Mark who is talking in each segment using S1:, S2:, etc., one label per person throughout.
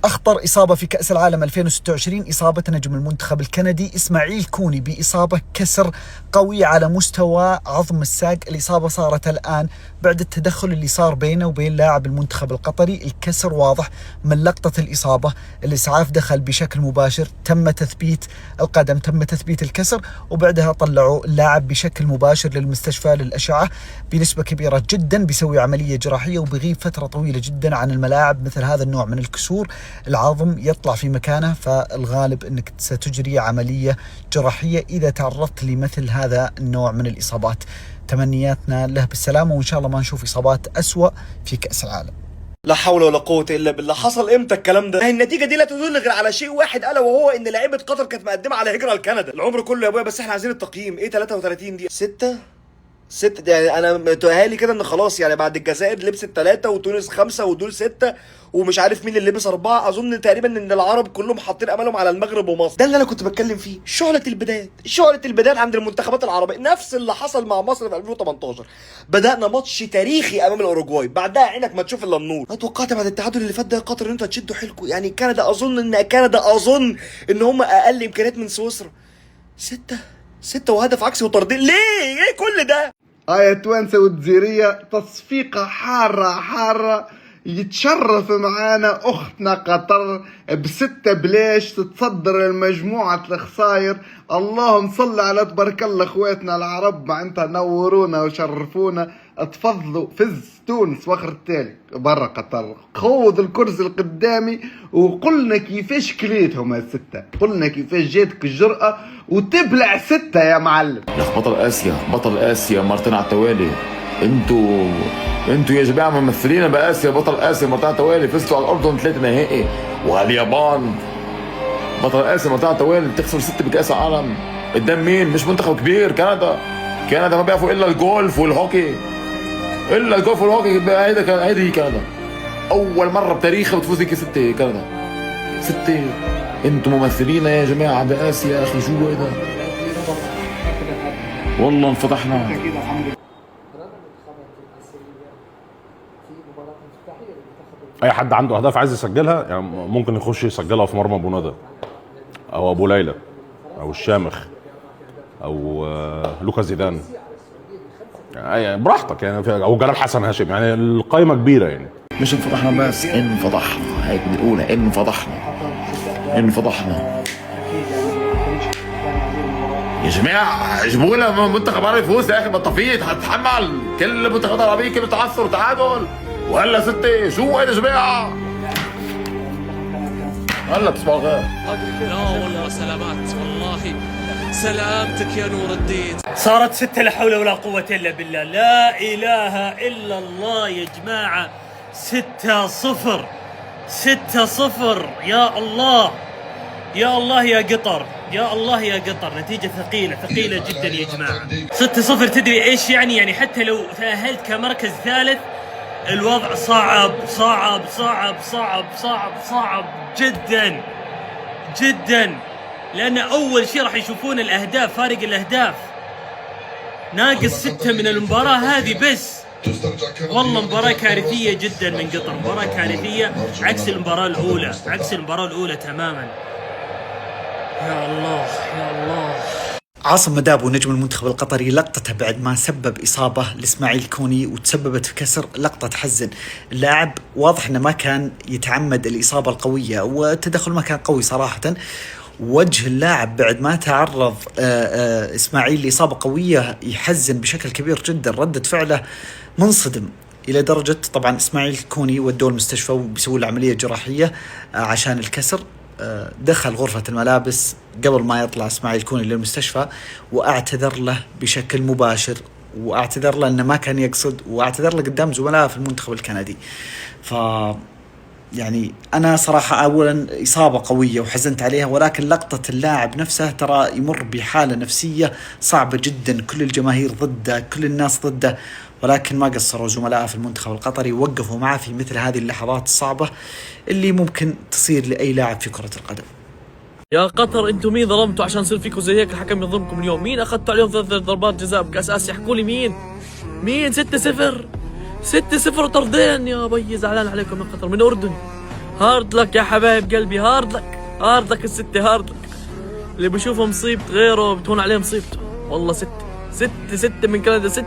S1: أخطر إصابة في كأس العالم 2026 إصابة نجم المنتخب الكندي إسماعيل كوني بإصابة كسر قوي على مستوى عظم الساق. الإصابة صارت الآن بعد التدخل اللي صار بينه وبين لاعب المنتخب القطري. الكسر واضح من لقطة الإصابة. الإسعاف دخل بشكل مباشر، تم تثبيت القدم، تم تثبيت الكسر، وبعدها طلعوا اللاعب بشكل مباشر للمستشفى للأشعة. بنسبة كبيرة جدا بيسوي عملية جراحية وبيغيب فترة طويلة جدا عن الملاعب. مثل هذا النوع من الكسور العظم يطلع في مكانه، فالغالب انك ستجري عملية جراحية اذا تعرضت لمثل هذا النوع من الاصابات. تمنياتنا له بالسلامة، وان شاء الله ما نشوف اصابات اسوأ في كأس العالم.
S2: لا حول ولا قوة الا بالله. حصل امتى الكلام ده؟ النتيجة دي لا تدل غير على شيء واحد، الا وهو ان لعيبة قطر كانت مقدمة على هجرة لكندا. العمر كله يا ابويا، بس احنا عايزين التقييم. ايه 33 دي؟ 6 يعني انا متهيألي كده ان خلاص، يعني بعد الجزائر لبست 3 وتونس 5 ودول 6 ومش عارف مين اللي لبس 4، اظن تقريبا ان العرب كلهم حاطين املهم على المغرب ومصر. ده اللي انا كنت بتكلم فيه، شعلة البدايات عند المنتخبات العربية. نفس اللي حصل مع مصر في 2018. بدأنا ماتش تاريخي امام الاوروجواي، بعدها عينك ما تشوف الا النور. انا توقعت بعد التعادل اللي فات ده يا قطر ان انتوا هتشدوا حيلكم. يعني كندا اظن ان هم اقل امكانيات من سويسرا. 6 وهدف عكسي وطردين. ليه؟ ايه كل ده؟
S3: يا توانسة والجزيرية، تصفيقة حارة يتشرف معانا أختنا قطر ب6 بلاش تتصدر المجموعة الخساير. اللهم صل على تبارك الله اخواتنا العرب، معناتها نورونا وشرفونا. تفضلوا فز تونس وخر التالي برا قطر، خوض الكرسي القدامي وقلنا كيفاش كليتهم ال6، قلنا كيفاش جاتك الجرأة وتبلع 6 يا معلم.
S4: يا اخ بطل اسيا مرتين على التوالي. انتوا يا جماعه ممثلين باسيا، بطل اسيا مرتين على التوالي. فزتوا على الاردن 3 نهائي، واليابان بطل اسيا مرتين على التوالي بتخسر 6 بكاس العالم. قدام مين؟ مش منتخب كبير. كندا ما بيعرفوا الا الجولف والهوكي، هيدي كندا. اول مره بتاريخها بتفوز هيك 6 كندا 6. انتوا ممثلين يا جماعه باسيا. يا اخي شو هذا؟ والله انفضحنا.
S5: اي حد عنده اهداف عايز يسجلها يعني ممكن يخش يسجلها في مرمى ابو ندى او ابو ليلى او الشامخ او لوكا زيدان، يعني براحتك يعني، او جلال حسن هاشم. يعني القايمه كبيره يعني.
S4: مش انفضحنا بس انفضحنا، هيك بنقولها، انفضحنا يا جماعه. جيبوا لنا منتخب عربي يفوز يا اخي. بطفيت هتتحمل كل المنتخبات العربيه، كله تعثر وتعادل وهلا 6. شو يا جماعه؟ هلا تصبحوا خير.
S6: لا والله سلامات، والله سلامتك يا نور الدين.
S7: صارت 6. لا حول ولا قوة إلا بالله، لا إله إلا الله يا جماعة. 6-0 يا الله يا قطر، نتيجة ثقيلة جدا يا جماعة. 6-0 تدري إيش يعني حتى لو تأهلت كمركز ثالث الوضع صعب جدا، لأن أول شيء راح يشوفون الأهداف، فارق الأهداف ناقص 6 من المباراة هذه بس. والله مباراة كارثية جدا من قطر، مباراة كارثية عكس المباراة الأولى تماما. يا الله.
S1: عاصم مدابو نجم المنتخب القطري لقطته بعد ما سبب إصابة لإسماعيل كوني وتسببت في كسر، لقطة تحزن. اللاعب واضح أنه ما كان يتعمد الإصابة القوية والتدخل ما كان قوي صراحة. وجه اللاعب بعد ما تعرض إسماعيل لإصابة قوية يحزن بشكل كبير جدا. ردة فعله منصدم إلى درجة طبعا إسماعيل كوني ودوه المستشفى وبيسوي له عملية جراحية عشان الكسر. دخل غرفة الملابس قبل ما يطلع إسماعيل كوني للمستشفى واعتذر له بشكل مباشر، واعتذر له أنه ما كان يقصد، واعتذر له قدام زملائه في المنتخب الكندي. يعني أنا صراحة أولا إصابة قوية وحزنت عليها، ولكن لقطة اللاعب نفسه ترى يمر بحالة نفسية صعبة جدا. كل الجماهير ضده، كل الناس ضده، ولكن ما قصروا زملائه في المنتخب القطري، وقفوا معه في مثل هذه اللحظات الصعبة اللي ممكن تصير لأي لاعب في كرة القدم.
S6: يا قطر انتم مين ظلمتوا عشان يصير فيكم زي هيك؟ الحكم يظلمكم اليوم. مين اخذتوا عليهم 3 ضربات جزاء بكاس اسيا؟ احكوا لي مين 6-0 وطردين. يا بي زعلان عليكم يا قطر. من اردن هارد لك يا حبايب قلبي، هارد لك، هارد لك الستة، هارد لك. اللي بيشوفه مصيبة غيره بتهون عليه مصيبته. والله ستة من كندا، 6.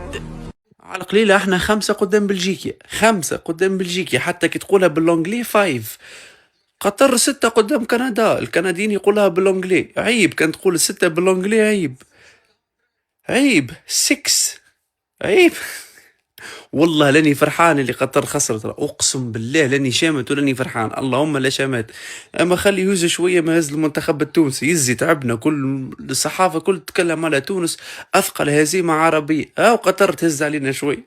S8: على قليلة احنا 5 قدام بلجيكا، 5 قدام بلجيكا، حتى كي تقولها باللونجلي 5. قطر 6 قدام كندا، الكنديين يقولها باللونجلي عيب، كان تقول 6 باللونجلي عيب، عيب 6 عيب. والله لاني فرحان اللي قطر خسرت، اقسم بالله لاني شامت ولاني فرحان، اللهم لا شامت. اما خلي يوزي شويه ما هز المنتخب التونسي، يزي تعبنا، كل الصحافه كل تتكلم على تونس اثقل هزيمه عربيه، وقطر تهز علينا شوي.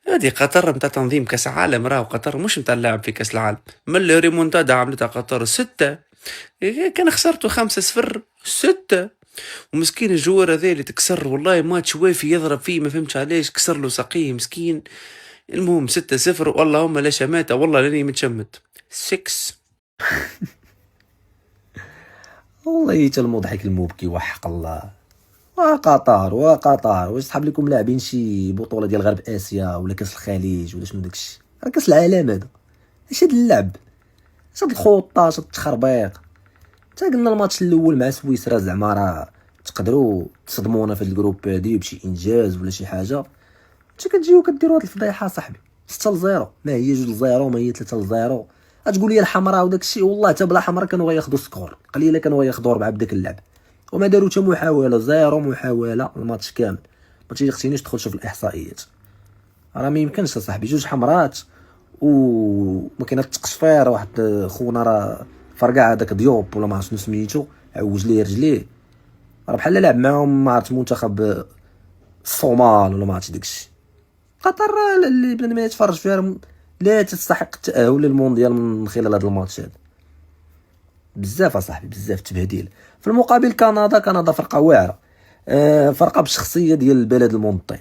S8: هذه قطر متاع تنظيم كاس عالم، راهو قطر مش متاع اللعب في كاس العالم. من الريمونتادا عملتها قطر 6، كان خسرتوا 5-0 6. ومسكين الجوار هذا اللي تكسر، والله ماتش وافي يضرب فيه، ما فهمتش علاش كسر له ساقيه مسكين. المهم 6-0 واللهم لا شماتة، والله لاني متشمت 6.
S9: والله حتى المضحك المبكي وحق الله. وقطر واش تحب لكم لاعبين شي بطوله ديال غرب اسيا ولا كاس الخليج ولا شنو داكشي؟ راه كاس العالم هذا، اش هاد اللعب، اش هاد الخطه، اش هاد التخربيق. تا قلنا الماتش الاول مع سويسرا زعما راه تقدروا تصدمونا في الجروب هادي بشي انجاز ولا شي حاجه، انت كتجيو كديروا هاد الفضيحه صاحبي. 6-0 ما هي 2-0 ما هي 3-0. غتقول لي الحمراء وداك الشيء، والله حتى بلا حمراء كانوا غياخذوا سكور قليله، كانوا غياخذوا 4 بداك اللعب، وما داروا حتى محاوله، 0 محاوله الماتش كامل. ما تيخصنيش تدخل تشوف الاحصائيات، راه ما يمكنش صاحبي 2 حمرات وما كاين التقصفير. واحد خونا راه فرقع هذاك ديوب ولا ما عرفتش شنو سميتو، عوج ليه رجليه، راه بحال لعب معاهم ما عرفت منتخب الصومال ولا ما عرفتش داكشي. قطر اللي بنادم ما يتفرج فيها لا تستحق التأهل للمونديال من خلال هذا الماتش هذا. بزاف اصاحبي بزاف تبهديل. في المقابل كندا فرقه واعره، فرقه بالشخصيه ديال البلد المنظم،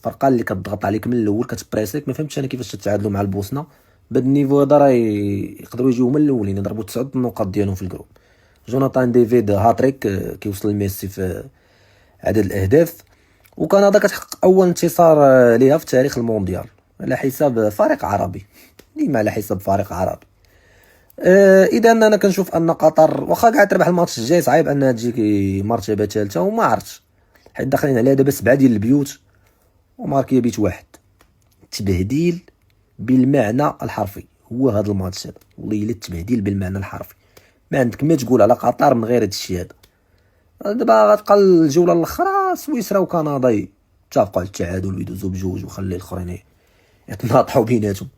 S9: فرقه اللي كتضغط عليك من الاول كتبريسيك. ما فهمتش انا كيفاش تتعادلوا مع البوسنه بهذا النيفو هذا، راه يقدروا يجيو من الاولين يضربوا 9 النقاط ديالهم في الجروب. جوناثان ديفيد هاتريك كيوصل لميسي في عدد الاهداف، وكندا كتحقق اول انتصار ليها في تاريخ المونديال على حساب فريق عربي، ديما على حساب فريق عربي. اذا انا كنشوف ان قطر واخا قاعد تربح الماتش الجاي صعيب انها تجي مرتبه ثالثه، وما عرفتش حيت داخلين عليها دابا 7 ديال البيوت وماركيه بيت واحد. تبهديل بالمعنى الحرفي هو هذا الماتش هذا، والله الا التبهديل بالمعنى الحرفي. ما عندك ما تقول على قطر من غير هذا الشيء هذا. دابا غتبقى الجوله الاخرى سويسرا وكندا يتفقوا على التعادل ويدوزوا بجوج وخلي الاخرين يتناطحوا بيناتهم.